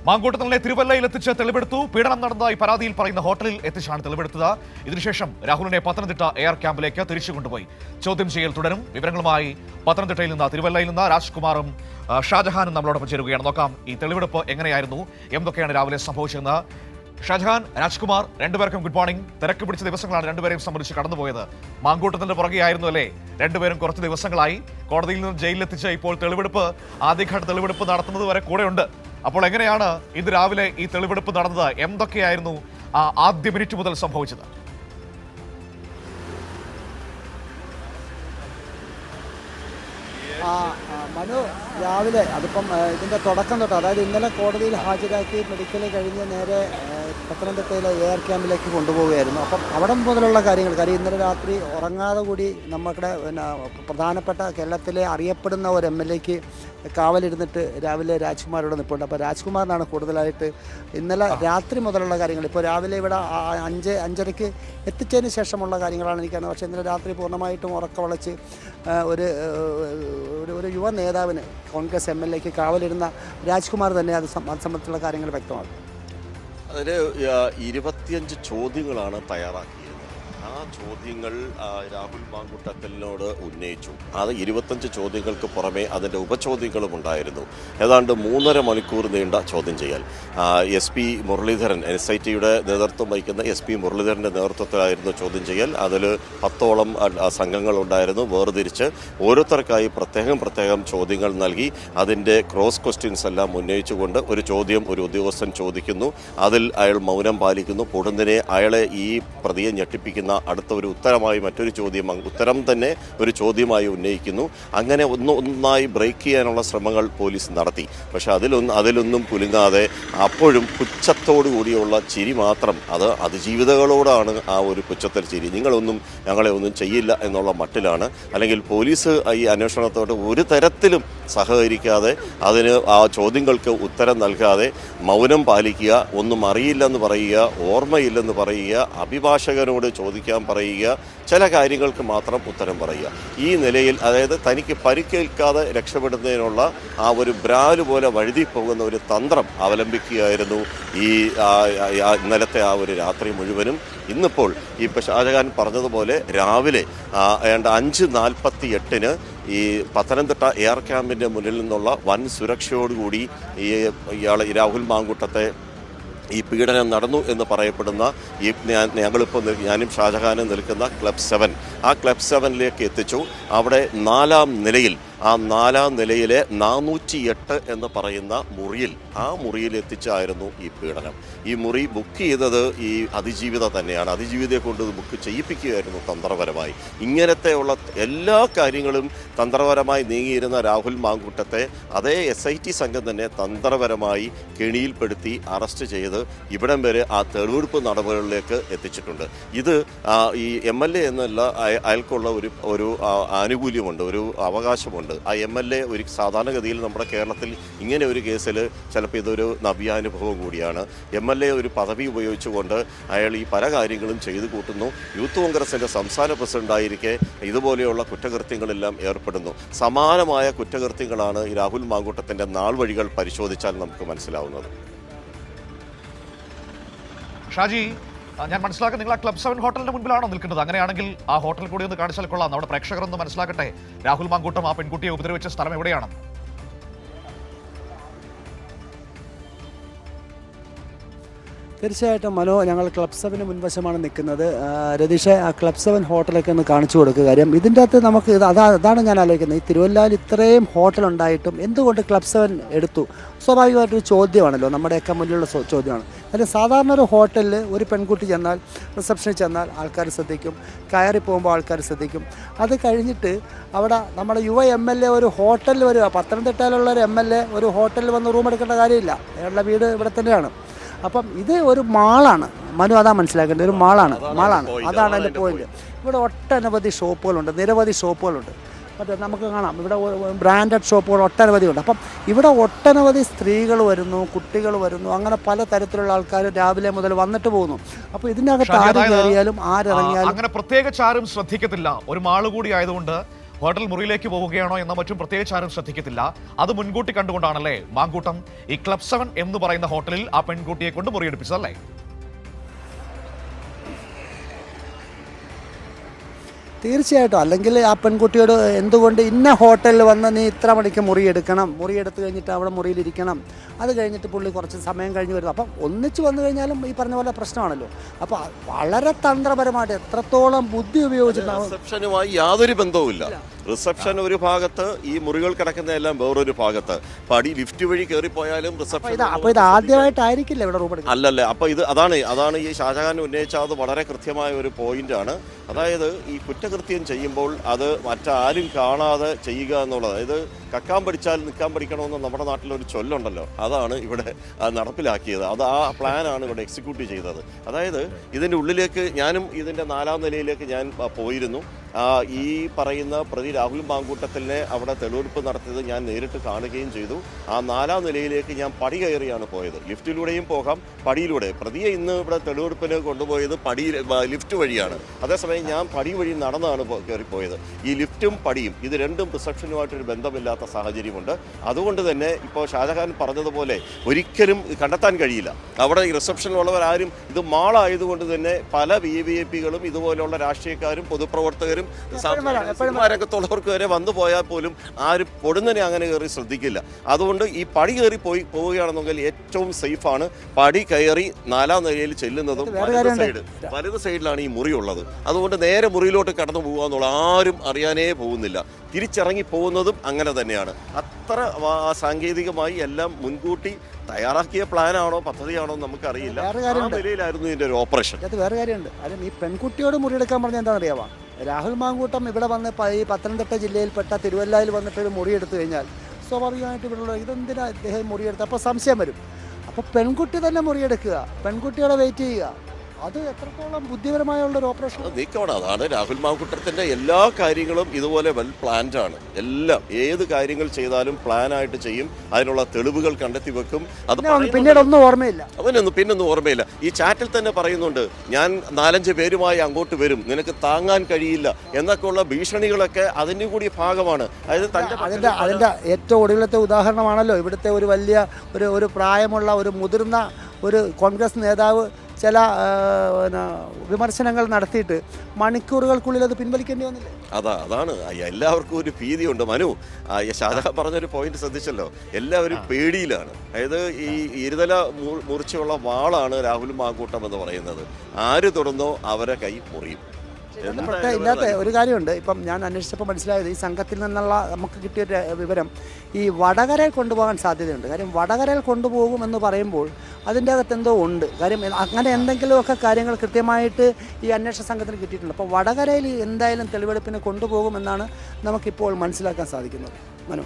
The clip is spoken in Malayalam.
മാങ്കൂട്ടത്തിലെ തിരുവല്ലയിൽ എത്തിച്ച് തെളിവെടുത്തു. പീഡനം നടന്നതായി പരാതിയിൽ പറയുന്ന ഹോട്ടലിൽ എത്തിച്ചാണ് തെളിവെടുത്തത്. ഇതിനുശേഷം രാഹുലിനെ പത്തനംതിട്ട എയർ ക്യാമ്പിലേക്ക് തിരിച്ചു കൊണ്ടുപോയി ചോദ്യം ചെയ്യൽ തുടരും. വിവരങ്ങളുമായി പത്തനംതിട്ടയിൽ നിന്ന് തിരുവല്ലയിൽ നിന്ന് രാജ്കുമാറും ഷാജഹാനും നമ്മളോടൊപ്പം ചേരുകയാണ്. നോക്കാം ഈ തെളിവെടുപ്പ് എങ്ങനെയായിരുന്നു, എന്തൊക്കെയാണ് രാവിലെ സംഭവിച്ചതെന്ന്. ഷാജഹാൻ, രാജ്കുമാർ, രണ്ടുപേർക്കും ഗുഡ് മോർണിംഗ്. തിരക്ക് പിടിച്ച ദിവസങ്ങളാണ് രണ്ടുപേരെയും സംബന്ധിച്ച് കടന്നുപോയത്. മാങ്കൂട്ടത്തിന്റെ പുറകെയായിരുന്നു അല്ലേ രണ്ടുപേരും? കുറച്ച് ദിവസങ്ങളായി കോടതിയിൽ നിന്ന് ജയിലിലെത്തിച്ച് ഇപ്പോൾ തെളിവെടുപ്പ്, ആദ്യഘട്ട തെളിവെടുപ്പ് നടത്തുന്നത് വരെ കൂടെയുണ്ട്. അപ്പോൾ എങ്ങനെയാണ് ഇന്ന് രാവിലെ ഈ തെളിവെടുപ്പ് നടന്നത്? എന്തൊക്കെയായിരുന്നു ആദ്യ മിനിറ്റ് മുതൽ സംഭവിച്ചത്? മനു, രാവിലെ അതിപ്പം ഇതിൻ്റെ തുടക്കം തൊട്ട്, അതായത് ഇന്നലെ കോടതിയിൽ ഹാജരാക്കി മെഡിക്കൽ കഴിഞ്ഞ് നേരെ പത്തനംതിട്ടയിലെ എയർ ക്യാമ്പിലേക്ക് കൊണ്ടുപോവുകയായിരുന്നു. അപ്പം അവിടെ മുതലുള്ള കാര്യം ഇന്നലെ രാത്രി ഉറങ്ങാതെ കൂടി നമ്മുടെ പ്രധാനപ്പെട്ട കേരളത്തിലെ അറിയപ്പെടുന്ന ഒരു MLAക്ക് കാവലിരുന്നിട്ട് രാവിലെ രാജ്കുമാരോട് നിൽപ്പുണ്ട്. അപ്പോൾ രാജ്കുമാറിനാണ് കൂടുതലായിട്ട് ഇന്നലെ രാത്രി മുതലുള്ള കാര്യങ്ങൾ. ഇപ്പോൾ രാവിലെ ഇവിടെ 5:30 എത്തിച്ചതിന് ശേഷമുള്ള കാര്യങ്ങളാണ് എനിക്കറിയുന്നത്. പക്ഷേ ഇന്നലെ രാത്രി പൂർണ്ണമായിട്ടും ഉറക്കവളച്ച് ഒരു യുവ നേതാവിന് കോൺഗ്രസ് MLAക്ക് കാവലിരുന്ന രാജ്കുമാർ തന്നെ അത് സംബന്ധിച്ചുള്ള കാര്യങ്ങൾ വ്യക്തമാക്കും. അതിന് 25 ചോദ്യങ്ങളാണ് തയ്യാറാക്കിയത്. ആ ചോദ്യങ്ങൾ രാഹുൽ മാങ്കൂട്ടത്തിനോട് ഉന്നയിച്ചു. അത് 25 ചോദ്യങ്ങൾക്ക് പുറമെ അതിൻ്റെ ഉപചോദ്യങ്ങളും ഉണ്ടായിരുന്നു. ഏതാണ്ട് 3.5 മണിക്കൂർ നീണ്ട ചോദ്യം ചെയ്യൽ. SP മുരളീധരൻ, SITയുടെ നേതൃത്വം വഹിക്കുന്ന SP മുരളീധരൻ്റെ നേതൃത്വത്തിലായിരുന്നു ചോദ്യം ചെയ്യൽ. അതിൽ 10ഓളം സംഘങ്ങളുണ്ടായിരുന്നു. വേർതിരിച്ച് ഓരോരുത്തർക്കായി പ്രത്യേകം ചോദ്യങ്ങൾ നൽകി അതിൻ്റെ ക്രോസ് ക്വസ്റ്റ്യൻസ് എല്ലാം ഉന്നയിച്ചുകൊണ്ട് ഒരു ചോദ്യം ഒരു ഉദ്യോഗസ്ഥൻ ചോദിക്കുന്നു. അതിൽ അയാൾ മൗനം പാലിക്കുന്നു. പൊടുന്നതിനെ അയാളെ ഈ പ്രതിയെ ഞെട്ടിപ്പിക്കുന്ന അടുത്ത ഒരു ഉത്തരമായി മറ്റൊരു ചോദ്യം, ഉത്തരം തന്നെ ഒരു ചോദ്യമായി ഉന്നയിക്കുന്നു. അങ്ങനെ ഒന്നായി ബ്രേക്ക് ചെയ്യാനുള്ള ശ്രമങ്ങൾ പോലീസ് നടത്തി. പക്ഷെ അതിലൊന്നും കുലുങ്ങാതെ അപ്പോഴും പുച്ഛത്തോടു കൂടിയുള്ള ചിരി മാത്രം. അത് അതിജീവിതകളോടാണ് ആ ഒരു പുച്ഛത്തിൽ ചിരി. ഞങ്ങളെ ഒന്നും ചെയ്യില്ല എന്നുള്ള മട്ടിലാണ്. അല്ലെങ്കിൽ പോലീസ് ഈ അന്വേഷണത്തോട് ഒരു തരത്തിലും സഹകരിക്കാതെ, അതിന് ആ ചോദ്യങ്ങൾക്ക് ഉത്തരം നൽകാതെ മൗനം പാലിക്കുക, ഒന്നും അറിയില്ലെന്ന് പറയുക, ഓർമ്മയില്ലെന്ന് പറയുക, അഭിഭാഷകനോട് ചോദിക്കാൻ പറയുക, ചില കാര്യങ്ങൾക്ക് മാത്രം ഉത്തരം പറയുക. ഈ നിലയിൽ, അതായത് തനിക്ക് പരിക്കേൽക്കാതെ രക്ഷപ്പെടുന്നതിനുള്ള ആ ഒരു ബ്രാല് പോലെ വഴുതി പോകുന്ന ഒരു തന്ത്രം അവലംബിക്കുകയായിരുന്നു ഈ ഇന്നലത്തെ ആ ഒരു രാത്രി മുഴുവനും. ഇന്നിപ്പോൾ ഇപ്പോൾ ഷാജഹാൻ പറഞ്ഞതുപോലെ രാവിലെ ഏതാണ്ട് 5:48 ഈ പത്തനംതിട്ട എയർ ക്യാമ്പിൻ്റെ മുന്നിൽ നിന്നുള്ള വൻ സുരക്ഷയോടുകൂടി രാഹുൽ മാങ്കൂട്ടത്തെ ഈ പീഡനം നടന്നു എന്ന് പറയപ്പെടുന്ന ഞാനും ഷാജഹാനും നിൽക്കുന്ന ക്ലബ് 7, ആ ക്ലബ് 7ലേക്ക് എത്തിച്ചു. അവിടെ 4ാം നിലയിൽ, ആ 4ാം നിലയിലെ 408 എന്ന് പറയുന്ന മുറിയിൽ, ആ മുറിയിൽ എത്തിച്ചായിരുന്നു ഈ പീഡനം. ഈ മുറി ബുക്ക് ചെയ്തത് ഈ അതിജീവിത തന്നെയാണ്. അതിജീവിതയെ കൊണ്ട് ബുക്ക് ചെയ്യിപ്പിക്കുകയായിരുന്നു തന്ത്രപരമായി. ഇങ്ങനത്തെയുള്ള എല്ലാ കാര്യങ്ങളും തന്ത്രപരമായി നീങ്ങിയിരുന്ന രാഹുൽ മാങ്കൂട്ടത്തെ അതേ SIT സംഘം തന്നെ തന്ത്രപരമായി കെണിയിൽപ്പെടുത്തി അറസ്റ്റ് ചെയ്ത് ഇവിടം വരെ ആ തെളിവെടുപ്പ് നടപടികളിലേക്ക് എത്തിച്ചിട്ടുണ്ട്. ഇത് ഈ MLA എന്നല്ല, അയാൾക്കുള്ള ഒരു ആനുകൂല്യമുണ്ട്, ഒരു അവകാശമുണ്ട്. ആ MLA ഒരു സാധാരണഗതിയിൽ നമ്മുടെ കേരളത്തിൽ ഇങ്ങനെ ഒരു കേസിൽ ചിലപ്പോൾ ഇതൊരു നവ്യാനുഭവം കൂടിയാണ്. MLA ഒരു പദവി ഉപയോഗിച്ചുകൊണ്ട് അയാൾ ഈ പല കാര്യങ്ങളും ചെയ്തു കൂട്ടുന്നു. യൂത്ത് കോൺഗ്രസിൻ്റെ സംസ്ഥാന പ്രസിഡന്റായിരിക്കെ ഇതുപോലെയുള്ള കുറ്റകൃത്യങ്ങളെല്ലാം ഏർപ്പെടുന്നു. സമാനമായ കുറ്റകൃത്യങ്ങളാണ് ഈ രാഹുൽ മാങ്കൂട്ടത്തിൻ്റെ നാൾ വഴികൾ പരിശോധിച്ചാൽ നമുക്ക് മനസ്സിലാവുന്നത്. ഷാജി, ഞാൻ മനസ്സിലാക്കുക നിങ്ങൾ ആ ക്ലബ് 7 ഹോട്ടലിന്റെ മുൻപിലാണോ നിൽക്കുന്നത്? അങ്ങനെയാണെങ്കിൽ ആ ഹോട്ടൽ കൂടി ഒന്ന് കാണിച്ചാൽ കൊള്ളാം. നമ്മുടെ പ്രേക്ഷകർ ഒന്ന് മനസ്സിലാക്കട്ടെ, രാഹുൽ മാങ്കൂട്ടം ആ പെൺകുട്ടിയെ ഉപദ്രവിച്ച സ്ഥലം എവിടെയാണ്? തീർച്ചയായിട്ടും മനോ, ഞങ്ങൾ ക്ലബ് 7 മുൻവശമാണ് നിൽക്കുന്നത്. രതീഷെ, ആ ക്ലബ് 7 ഹോട്ടലൊക്കെ ഒന്ന് കാണിച്ചു കൊടുക്കുക. കാര്യം ഇതിൻ്റെ അകത്ത് നമുക്ക് അതാണ് ഞാൻ ആലോചിക്കുന്നത്. ഈ തിരുവല്ലയിൽ ഇത്രയും ഹോട്ടലുണ്ടായിട്ടും എന്തുകൊണ്ട് ക്ലബ് 7 എടുത്തു? സ്വാഭാവികമായിട്ടൊരു ചോദ്യമാണല്ലോ, നമ്മുടെയൊക്കെ മുന്നിലുള്ള ചോദ്യമാണ്. അല്ലെങ്കിൽ സാധാരണ ഒരു ഹോട്ടലിൽ ഒരു പെൺകുട്ടി ചെന്നാൽ, റിസപ്ഷനിൽ ചെന്നാൽ ആൾക്കാർ ശ്രദ്ധിക്കും, കയറി പോകുമ്പോൾ ആൾക്കാർ ശ്രദ്ധിക്കും. അത് കഴിഞ്ഞിട്ട് അവിടെ നമ്മുടെ യുവ MLA ഒരു ഹോട്ടലിൽ വരിക, പത്തനംതിട്ടയിലുള്ള ഒരു MLA ഒരു ഹോട്ടലിൽ വന്ന് റൂം എടുക്കേണ്ട കാര്യമില്ല. അയാളുടെ വീട് ഇവിടെ തന്നെയാണ്. അപ്പം ഇത് ഒരു മാളാണ് മനു, അതാ മനസ്സിലാക്കേണ്ടത്, ഒരു മാളാണ്. അതാണ് അതിൻ്റെ പോയിന്റ്. ഇവിടെ ഒട്ടനവധി ഷോപ്പുകളുണ്ട്, നിരവധി ഷോപ്പുകളുണ്ട്. മറ്റേ നമുക്ക് കാണാം ഇവിടെ ബ്രാൻഡഡ് ഷോപ്പുകൾ ഒട്ടനവധി ഉണ്ട്. അപ്പം ഇവിടെ ഒട്ടനവധി സ്ത്രീകൾ വരുന്നു, കുട്ടികൾ വരുന്നു, അങ്ങനെ പല തരത്തിലുള്ള ആൾക്കാർ രാവിലെ മുതൽ വന്നിട്ട് പോകുന്നു. അപ്പോൾ ഇതിനകത്ത് ആര് കയറിയാലും ആരിറങ്ങിയാലും അങ്ങനെ പ്രത്യേകിച്ച് ആരും ശ്രദ്ധിക്കത്തില്ല. ഒരു മാള് കൂടി ആയതുകൊണ്ട് ഹോട്ടൽ മുറിയിലേക്ക് പോവുകയാണോ എന്ന മറ്റും പ്രത്യേകിച്ച് ആരും ശ്രദ്ധിക്കത്തില്ല. അത് മുൻകൂട്ടി കണ്ടുകൊണ്ടാണല്ലേ മാങ്കൂട്ടം ഈ ക്ലബ് 7 എന്ന് പറയുന്ന ഹോട്ടലിൽ ആ പെൺകുട്ടിയെ കൊണ്ട് മുറിയെടുപ്പിച്ചതല്ലേ? തീർച്ചയായിട്ടും. അല്ലെങ്കിൽ ആ പെൺകുട്ടിയോട് എന്തുകൊണ്ട് ഇന്ന ഹോട്ടലിൽ വന്ന് നീ ഇത്ര മണിക്ക് മുറിയെടുക്കണം, മുറിയെടുത്ത് കഴിഞ്ഞിട്ട് അവിടെ മുറിയിലിരിക്കണം, അത് കഴിഞ്ഞിട്ട് പുള്ളി കുറച്ച് സമയം കഴിഞ്ഞ് വരുന്നു. അപ്പം ഒന്നിച്ച് വന്നു കഴിഞ്ഞാലും ഈ പറഞ്ഞ പോലെ പ്രശ്നമാണല്ലോ. അപ്പോൾ വളരെ തന്ത്രപരമായിട്ട് എത്രത്തോളം ബുദ്ധി ഉപയോഗിച്ചിട്ടുണ്ടാവും. റിസപ്ഷനുമായി യാതൊരു ബന്ധവുമില്ല. റിസപ്ഷൻ ഒരു ഭാഗത്ത്, ഈ മുറികൾ കിടക്കുന്നതെല്ലാം വേറൊരു ഭാഗത്ത്. പടി ലിഫ്റ്റ് വഴി കയറിപ്പോയാലും റിസപ്ഷൻ. അപ്പോൾ ഇത് ആദ്യമായിട്ടായിരിക്കില്ല ഇവിടെ റൂം എടുക്കുന്നത്. അല്ലല്ല. അപ്പോൾ ഇത് അതാണ് ഈ ഷാജഹാൻ ഉന്നയിച്ച അത് വളരെ കൃത്യമായ ഒരു പോയിന്റാണ്. അതായത് ഈ കുറ്റകൃത്യം ചെയ്യുമ്പോൾ അത് മറ്റാരും കാണാതെ ചെയ്യുക എന്നുള്ളത്. അതായത് കക്കാൻ പഠിച്ചാൽ നിൽക്കാൻ പഠിക്കണമെന്ന് നമ്മുടെ നാട്ടിലൊരു ചൊല്ലുണ്ടല്ലോ, അതാണ് ഇവിടെ നടപ്പിലാക്കിയത്. അത് ആ പ്ലാനാണ് ഇവിടെ എക്സിക്യൂട്ട് ചെയ്തത്. അതായത് ഇതിൻ്റെ ഉള്ളിലേക്ക് ഞാനും ഇതിൻ്റെ 4ാം നിലയിലേക്ക് ഞാൻ പോയിരുന്നു. ഈ പറയുന്ന പ്രതി രാഹുൽ മാങ്കൂട്ടത്തിനെ അവിടെ തെളിവെടുപ്പ് നടത്തിയത് ഞാൻ നേരിട്ട് കാണുകയും ചെയ്തു. ആ 4ാം നിലയിലേക്ക് ഞാൻ പടി കയറിയാണ് പോയത്. ലിഫ്റ്റിലൂടെയും പോകാം, പടിയിലൂടെ. പ്രതിയെ ഇന്ന് ഇവിടെ തെളിവെടുപ്പിന് കൊണ്ടുപോയത് ലിഫ്റ്റ് വഴിയാണ്. അതേസമയം ഞാൻ പടി വഴി നടന്നാണ് കയറിപ്പോയത്. ഈ ലിഫ്റ്റും പടിയും ഇത് രണ്ടും റിസപ്ഷനുമായിട്ടൊരു ബന്ധമില്ലാത്ത സാഹചര്യമുണ്ട്. അതുകൊണ്ട് തന്നെ ഇപ്പോൾ ഷാജഹാൻ പറഞ്ഞതുപോലെ ഒരിക്കലും കണ്ടെത്താൻ കഴിയില്ല. അവിടെ ഈ റിസപ്ഷനിലുള്ളവരാരും, ഇത് മാളായതുകൊണ്ട് തന്നെ പല VVIPകളും ഇതുപോലെയുള്ള രാഷ്ട്രീയക്കാരും പൊതുപ്രവർത്തകരും സിനിമാ രംഗത്തുള്ളവർക്ക് വരെ വന്നു പോയാൽ പോലും ആരും പൊടുന്നനെ അങ്ങനെ കയറി ശ്രദ്ധിക്കില്ല. അതുകൊണ്ട് ഈ പടി കയറി പോവുകയാണെന്നെങ്കിൽ ഏറ്റവും സേഫാണ് പടി കയറി 4ാം നിലയിൽ ചെല്ലുന്നതും വലത് സൈഡിലാണ് ഈ മുറിയുള്ളത്. അതുകൊണ്ട് നേരെ മുറിയിലോട്ട് കടന്നു പോകുക എന്നുള്ള ആരും അറിയാനേ പോകുന്നില്ല. തിരിച്ചിറങ്ങി പോകുന്നതും അങ്ങനെ തന്നെയാണ്. അത്ര സാങ്കേതികമായി എല്ലാം മുൻകൂട്ടി തയ്യാറാക്കിയ പ്ലാനാണോ പദ്ധതിയാണോ നമുക്കറിയില്ല. ആ നിലയിലായിരുന്നു ഇതിൻ്റെ ഒരു ഓപ്പറേഷൻ. അത് വേറെ കാര്യമുണ്ട്. അതും ഈ പെൺകുട്ടിയോട് മുറിയെടുക്കാൻ പറഞ്ഞാൽ എന്താണെന്ന് അറിയാമോ? രാഹുൽ മാങ്കൂട്ടം ഇവിടെ വന്ന് ഈ പത്തനംതിട്ട ജില്ലയിൽപ്പെട്ട തിരുവല്ലയിൽ വന്നിട്ട് ഒരു മുറിയെടുത്തു കഴിഞ്ഞാൽ സ്വാഭാവികമായിട്ട് ഇവിടെയുള്ള ഇതെന്തിനാ അദ്ദേഹം മുറിയെടുത്ത്? അപ്പോൾ സംശയം വരും. അപ്പോൾ പെൺകുട്ടി തന്നെ മുറിയെടുക്കുക, പെൺകുട്ടിയോടെ വെയിറ്റ് ചെയ്യുക, അത് എത്രത്തോളം ബുദ്ധിപരമായുള്ള ഒരു ഓപ്പറേഷൻ നീക്കമാണ്. അതാണ് രാഹുൽ മാങ്കൂട്ടത്തിന്റെ എല്ലാ കാര്യങ്ങളും ഇതുപോലെ വെൽ പ്ലാൻഡ് ആണ്. എല്ലാം ഏത് കാര്യങ്ങൾ ചെയ്താലും പ്ലാനായിട്ട് ചെയ്യും. അതിനുള്ള തെളിവുകൾ കണ്ടെത്തി വെക്കും. അത് പിന്നീട് ഒന്നും ഓർമ്മയില്ല. പിന്നൊന്നും ഓർമ്മയില്ല. ഈ ചാറ്റിൽ തന്നെ പറയുന്നുണ്ട്, ഞാൻ 4-5 പേരുമായി അങ്ങോട്ട് വരും, നിനക്ക് താങ്ങാൻ കഴിയില്ല എന്നൊക്കെയുള്ള ഭീഷണികളൊക്കെ അതിൻ്റെ കൂടി ഭാഗമാണ്. അതായത് അതിൻ്റെ ഏറ്റവും ഒടുവിലത്തെ ഉദാഹരണമാണല്ലോ ഇവിടുത്തെ ഒരു വലിയ ഒരു പ്രായമുള്ള ഒരു മുതിർന്ന ഒരു കോൺഗ്രസ് നേതാവ് ചില വിമർശനങ്ങൾ നടത്തിയിട്ട് മണിക്കൂറുകൾക്കുള്ളിൽ അത് പിൻവലിക്കേണ്ടി വന്നില്ലേ? അതാണ് എല്ലാവർക്കും ഒരു ഭീതിയുണ്ട്. മനു, ഷാജഹാൻ പറഞ്ഞൊരു പോയിന്റ് ശ്രദ്ധിച്ചല്ലോ, എല്ലാവരും പേടിയിലാണ്. അതായത് ഈ ഇരുതല മുറിച്ചുള്ള വാളാണ് രാഹുൽ മാങ്കൂട്ടം എന്ന് പറയുന്നത്. ആര് തുറന്നോ അവരെ കൈ മുറിയും. ഇല്ലാത്ത ഒരു കാര്യമുണ്ട്. ഇപ്പം ഞാൻ അന്വേഷിച്ചപ്പോൾ മനസ്സിലായത്, ഈ സംഘത്തിൽ നിന്നുള്ള നമുക്ക് കിട്ടിയ വിവരം ഈ വടകരയിൽ കൊണ്ടുപോകാൻ സാധ്യതയുണ്ട്. കാര്യം വടകരയിൽ കൊണ്ടുപോകുമെന്ന് പറയുമ്പോൾ അതിൻ്റെ അകത്ത് എന്തോ ഉണ്ട്. കാര്യം അങ്ങനെ എന്തെങ്കിലുമൊക്കെ കാര്യങ്ങൾ കൃത്യമായിട്ട് ഈ അന്വേഷണ സംഘത്തിന് കിട്ടിയിട്ടുണ്ട്. അപ്പോൾ വടകരയിൽ എന്തായാലും തെളിവെടുപ്പിന് കൊണ്ടുപോകുമെന്നാണ് നമുക്കിപ്പോൾ മനസ്സിലാക്കാൻ സാധിക്കുന്നത്.